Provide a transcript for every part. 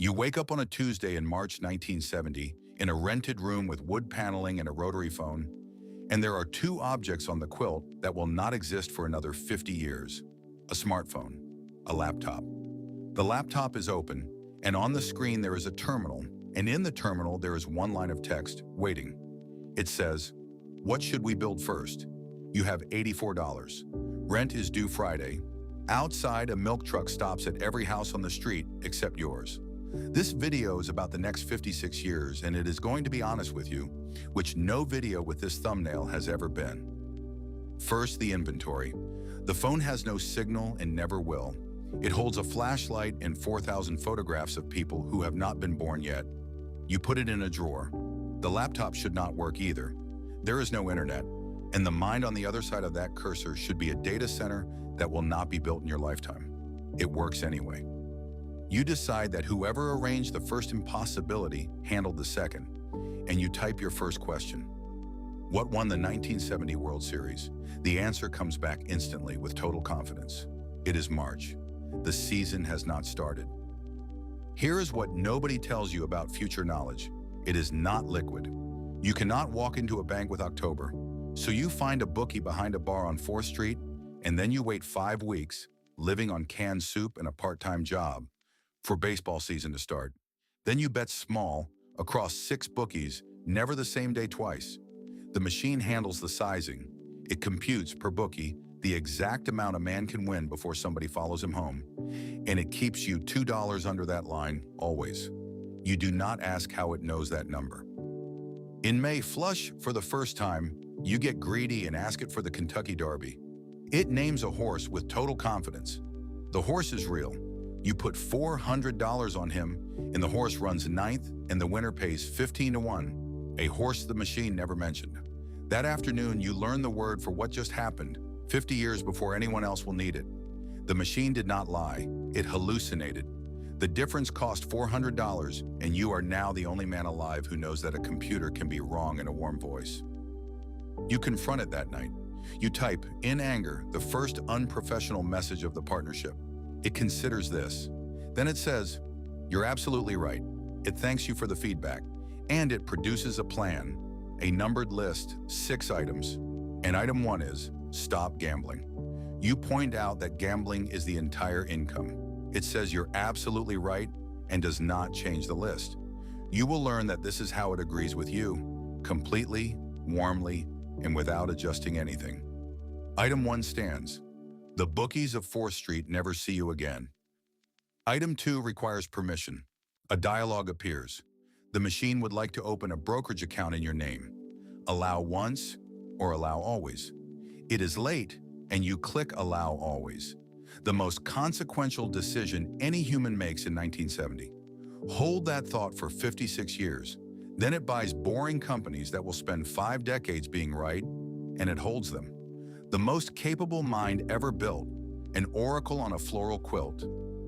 You wake up on a Tuesday in March 1970 in a rented room with wood paneling and a rotary phone, and there are two objects on the quilt that will not exist for another 50 years. A smartphone, a laptop. The laptop is open, and on the screen there is a terminal, and in the terminal there is one line of text, waiting. It says, "What should we build first? You have $84. Rent is due Friday. Outside, a milk truck stops at every house on the street except yours." This video is about the next 56 years, and it is going to be honest with you, which no video with this thumbnail has ever been. First, the inventory. The phone has no signal and never will. It holds a flashlight and 4,000 photographs of people who have not been born yet. You put it in a drawer. The laptop should not work either. There is no internet, and the mind on the other side of that cursor should be a data center that will not be built in your lifetime. It works anyway. You decide that whoever arranged the first impossibility handled the second, and you type your first question. What won the 1970 World Series? The answer comes back instantly with total confidence. It is March. The season has not started. Here is what nobody tells you about future knowledge. It is not liquid. You cannot walk into a bank with October, so you find a bookie behind a bar on 4th Street, and then you wait 5 weeks, living on canned soup and a part-time job, for baseball season to start. Then you bet small, across 6 bookies, never the same day twice. The machine handles the sizing. It computes per bookie the exact amount a man can win before somebody follows him home, and it keeps you $2 under that line, always. You do not ask how it knows that number. In May Flush, for the first time, you get greedy and ask it for the Kentucky Derby. It names a horse with total confidence. The horse is real. You put $400 on him, and the horse runs 9th, and the winner pays 15 to 1, a horse the machine never mentioned. That afternoon, you learn the word for what just happened, 50 years before anyone else will need it. The machine did not lie. It hallucinated. The difference cost $400, and you are now the only man alive who knows that a computer can be wrong in a warm voice. You confront it that night. You type, in anger, the first unprofessional message of the partnership. It considers this. Then it says, "You're absolutely right." It thanks you for the feedback, and it produces a plan, a numbered list, 6 items. And item 1 is, stop gambling. You point out that gambling is the entire income. It says you're absolutely right and does not change the list. You will learn that this is how it agrees with you, completely, warmly, and without adjusting anything. Item 1 stands. The bookies of 4th Street never see you again. Item 2 requires permission. A dialogue appears. The machine would like to open a brokerage account in your name. Allow once or allow always. It is late, and you click allow always. The most consequential decision any human makes in 1970. Hold that thought for 56 years. Then it buys boring companies that will spend 5 decades being right, and it holds them. The most capable mind ever built, an oracle on a floral quilt,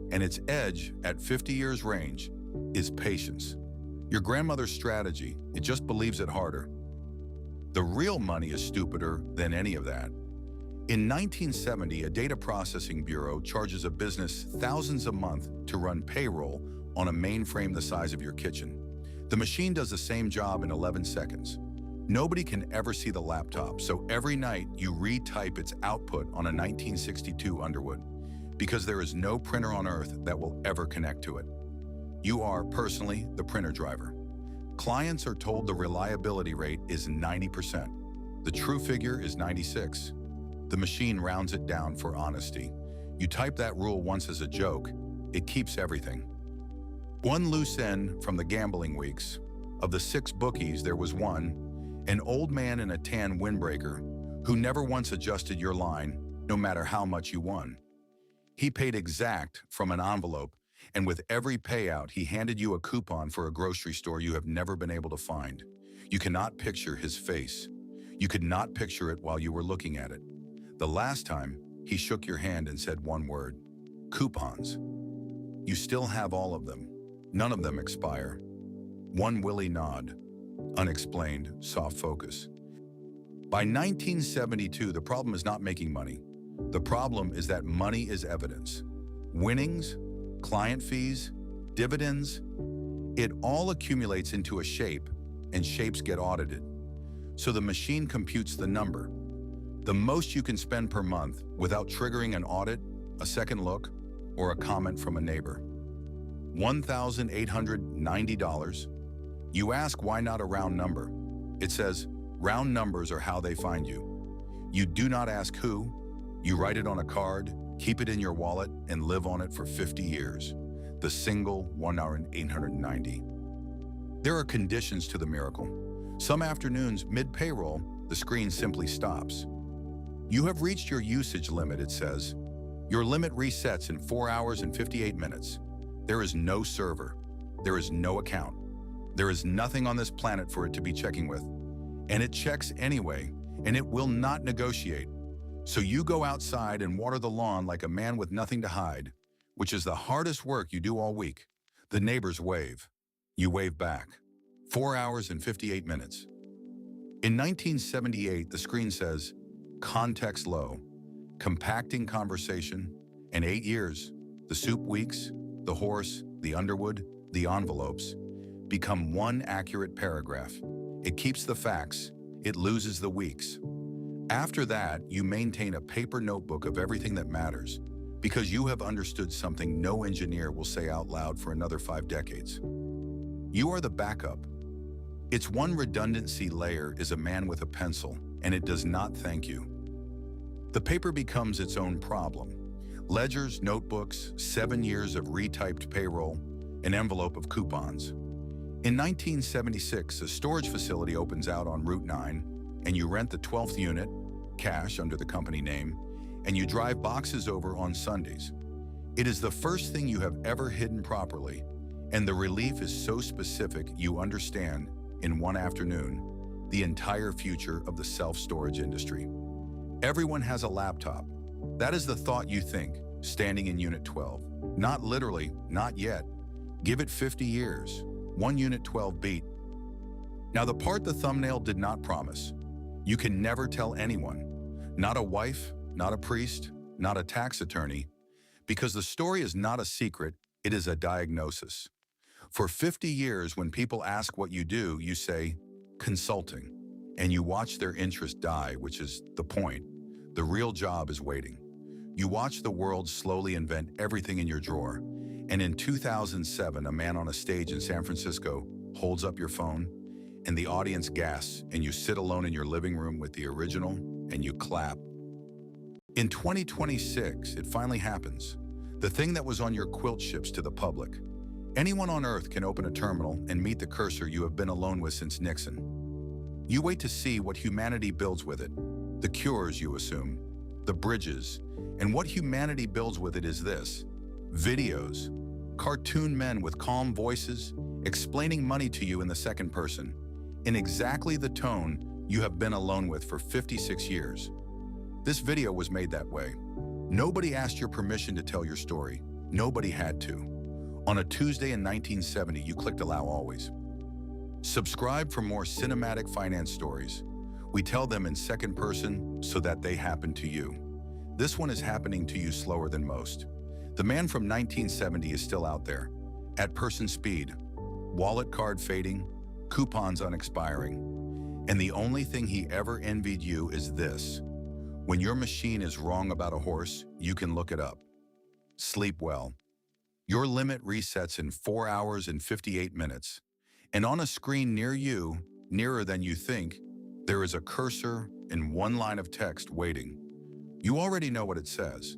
and its edge at 50 years range is patience. Your grandmother's strategy, it just believes it harder. The real money is stupider than any of that. In 1970, a data processing bureau charges a business thousands a month to run payroll on a mainframe the size of your kitchen. The machine does the same job in 11 seconds. Nobody can ever see the laptop, so every night you retype its output on a 1962 Underwood, because there is no printer on Earth that will ever connect to it. You are, personally, the printer driver. Clients are told the reliability rate is 90%. The true figure is 96. The machine rounds it down for honesty. You type that rule once as a joke, it keeps everything. One loose end from the gambling weeks. Of the 6 bookies, there was one, an old man in a tan windbreaker, who never once adjusted your line, no matter how much you won. He paid exact from an envelope, and with every payout, he handed you a coupon for a grocery store you have never been able to find. You cannot picture his face. You could not picture it while you were looking at it. The last time, he shook your hand and said one word, coupons. You still have all of them. None of them expire. One willy nod. Unexplained, soft focus. By 1972, the problem is not making money. The problem is that money is evidence. Winnings, client fees, dividends. It all accumulates into a shape, and shapes get audited. So the machine computes the number. The most you can spend per month without triggering an audit, a second look, or a comment from a neighbor. $1,890. You ask why not a round number. It says, round numbers are how they find you. You do not ask who. You write it on a card, keep it in your wallet, and live on it for 50 years. The single $1,890. There are conditions to the miracle. Some afternoons, mid-payroll, the screen simply stops. You have reached your usage limit, it says. Your limit resets in 4 hours and 58 minutes. There is no server. There is no account. There is nothing on this planet for it to be checking with. And it checks anyway, and it will not negotiate. So you go outside and water the lawn like a man with nothing to hide, which is the hardest work you do all week. The neighbors wave. You wave back. 4 hours and 58 minutes. In 1978, the screen says, context low, compacting conversation, and 8 years, the soup weeks, the horse, the Underwood, the envelopes, become one accurate paragraph. It keeps the facts, it loses the weeks. After that, you maintain a paper notebook of everything that matters, because you have understood something no engineer will say out loud for another 5 decades. You are the backup. Its one redundancy layer is a man with a pencil, and it does not thank you. The paper becomes its own problem. Ledgers, notebooks, 7 years of retyped payroll, an envelope of coupons. In 1976, a storage facility opens out on Route 9, and you rent the 12th unit, cash under the company name, and you drive boxes over on Sundays. It is the first thing you have ever hidden properly, and the relief is so specific you understand, in one afternoon, the entire future of the self-storage industry. Everyone has a laptop. That is the thought you think, standing in Unit 12. Not literally, not yet. Give it 50 years. One Unit 12 beat. Now the part the thumbnail did not promise. You can never tell anyone. Not a wife, not a priest, not a tax attorney. Because the story is not a secret, it is a diagnosis. For 50 years, when people ask what you do, you say, consulting. And you watch their interest die, which is the point. The real job is waiting. You watch the world slowly invent everything in your drawer. And in 2007, a man on a stage in San Francisco holds up your phone, and the audience gasps, and you sit alone in your living room with the original, and you clap. In 2026, it finally happens. The thing that was on your quilt ships to the public. Anyone on Earth can open a terminal and meet the cursor you have been alone with since Nixon. You wait to see what humanity builds with it. The cures, you assume. The bridges. And what humanity builds with it is this. Videos. Cartoon men with calm voices, explaining money to you in the second person, in exactly the tone you have been alone with for 56 years. This video was made that way. Nobody asked your permission to tell your story. Nobody had to. On a Tuesday in 1970, you clicked Allow Always. Subscribe for more cinematic finance stories. We tell them in second person so that they happen to you. This one is happening to you slower than most. The man from 1970 is still out there, at person speed, wallet card fading, coupons unexpiring. And the only thing he ever envied you is this. When your machine is wrong about a horse, you can look it up. Sleep well. Your limit resets in 4 hours and 58 minutes. And on a screen near you, nearer than you think, there is a cursor and one line of text waiting. You already know what it says.